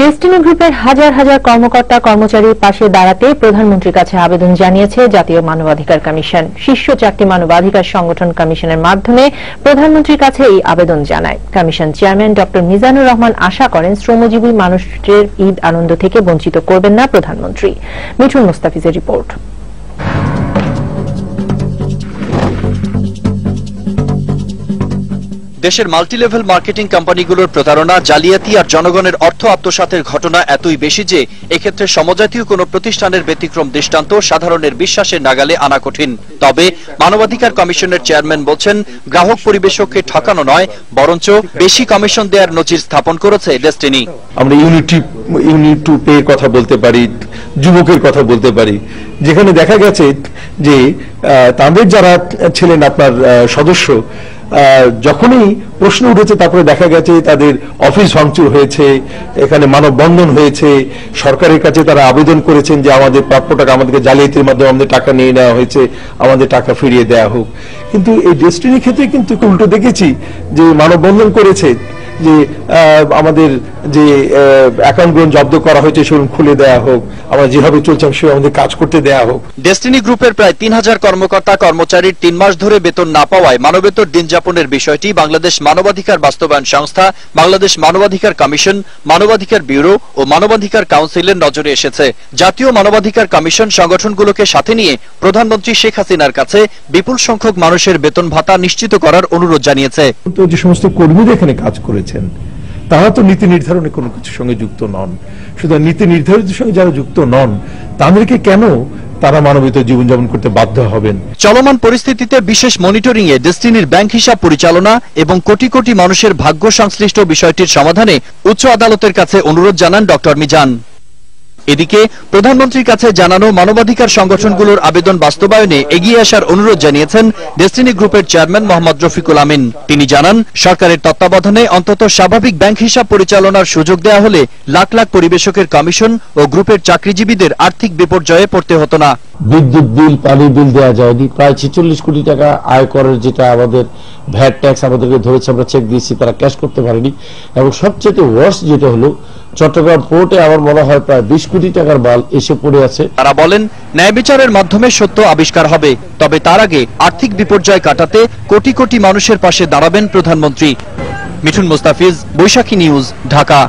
Destiny গ্রুপের হাজার হাজার কর্মকর্তা কর্মচারীর পাশে দাঁড়াতে প্রধানমন্ত্রীর কাছে আবেদন জানিয়েছে জাতীয় মানবাধিকার কমিশন। শীর্ষ 4টি মানবাধিকার সংগঠন কমিশনের মাধ্যমে প্রধানমন্ত্রীর কাছে এই আবেদন জানায়। কমিশন চেয়ারম্যান ড মিজানুর রহমান আশা করেন শ্রমজীবী মানুষের ঈদ আনন্দ থেকে বঞ্চিত করবেন না প্রধানমন্ত্রী। মিঠুন মোস্তাফিজের রিপোর্ট। দেশের মাল্টিলেভেল মার্কেটিং কোম্পানিগুলোর প্রতারণা, জালিয়াতি আর জনগণের অর্থ আত্মসাতের ঘটনা এতই বেশি যে এক্ষেত্রে সমজাতীয় কোনো প্রতিষ্ঠানের ব্যতিক্রম দৃষ্টান্ত সাধারণের বিশ্বাসের নাগালে আনা কঠিন। তবে মানবাধিকার কমিশনের চেয়ারম্যান বলছেন, গ্রাহক পরিবেশককে ঠকানো নয়, বরঞ্চ বেশি কমিশন দেওয়ার নজির স্থাপন করেছে ডেস্টিনি। আমরা ইউনিট টু পে কথা বলতে পারি, যুবকের কথা বলতে পারি, যেখানে দেখা গেছে যে তাদের যারা ছিলেন আপনার সদস্য, যখনই প্রশ্ন উঠেছে তারপরে দেখা গেছে তাদের অফিস ভাঙচুর হয়েছে, এখানে মানববন্ধন হয়েছে, সরকারের কাছে তারা আবেদন করেছেন যে আমাদের প্রাপ্য টাকা, আমাদেরকে জালিয়াতির মাধ্যমে আমাদের টাকা নিয়ে নেওয়া হয়েছে, আমাদের টাকা ফিরিয়ে দেওয়া হোক। কিন্তু এই ডেস্টিনির ক্ষেত্রে কিন্তু উল্টো দেখেছি যে মানববন্ধন করেছে যে আমাদের যে অ্যাকাউন্টগুলো জব্দ করা হয়েছে সেগুলো খুলে দেওয়া হোক, আমরা যেভাবে চলছে সেভাবে আমাদের কাজ করতে দেওয়া হোক। ডেস্টিনি গ্রুপের প্রায় 3000 কর্মকর্তা কর্মচারীর 3 মাস ধরে বেতন না পাওয়ায় মানবেতর দিন যাপনের বিষয়টি বাংলাদেশ মানবাধিকার বাস্তবায়ন সংস্থা, বাংলাদেশ মানবাধিকার কমিশন, মানবাধিকার ব্যুরো ও মানবাধিকার কাউন্সিলের নজরে এসেছে। জাতীয় মানবাধিকার কমিশন সংগঠনগুলোকে সাথে নিয়ে প্রধানমন্ত্রী শেখ হাসিনার কাছে বিপুল সংখ্যক মানুষের বেতন ভাতা নিশ্চিত করার অনুরোধ জানিয়েছে। যে সমস্ত কর্মীরা এখানে কাজ করেছেন তারা তো নীতি নির্ধারণে কোনো কিছুর সঙ্গে যুক্ত নন, সুতরাং নীতি নির্ধারিতের সঙ্গে যারা যুক্ত নন তাদেরকে কেন তারা মানবিত জীবনযাপন করতে বাধ্য হবেন? চলমান পরিস্থিতিতে বিশেষ মনিটরিং এ ডেস্টিনির ব্যাংক হিসাব পরিচালনা এবং কোটি কোটি মানুষের ভাগ্য সংশ্লিষ্ট বিষয়টির সমাধানে উচ্চ আদালতের কাছে অনুরোধ জানান ড মিজান। এদিকে প্রধানমন্ত্রীর কাছে জানানো মানবাধিকার সংগঠনগুলোর আবেদন বাস্তবায়নে এগিয়ে আসার অনুরোধ জানিয়েছেন ডেস্টিনি গ্রুপের চেয়ারম্যান মোহাম্মদ রফিকুল আমিন। তিনি জানান, সরকারের তত্ত্বাবধানে অন্তত স্বাভাবিক ব্যাংক হিসাব পরিচালনার সুযোগ দেওয়া হলে লাখ লাখ পরিবেশকের কমিশন ও গ্রুপের চাকরিজীবীদের আর্থিক বিপর্যয়ে পড়তে হতো না। বিদ্যুৎ বিল, পানি বিল দেওয়া যায়নি, প্রায় 46 কোটি টাকা আয় করের যেটা আমাদের ভ্যাট ট্যাক্স আমাদেরকে ধরেছে, আমরা চেক দিয়েছি, তারা ক্যাশ করতে পারেনি। এবং সবচেয়ে ওয়ার্স্ট যেটা হলো চট্টগ্রাম পোর্টে আমার মনে হয় প্রায় 20 কোটি টাকার মাল এসে পড়ে আছে। তারা বলেন, ন্যায় বিচারের মাধ্যমে সত্য আবিষ্কার হবে, তবে তার আগে আর্থিক বিপর্যয় কাটাতে কোটি কোটি মানুষের পাশে দাঁড়াবেন প্রধানমন্ত্রী। মিঠুন মোস্তাফিজ, বৈশাখী নিউজ, ঢাকা।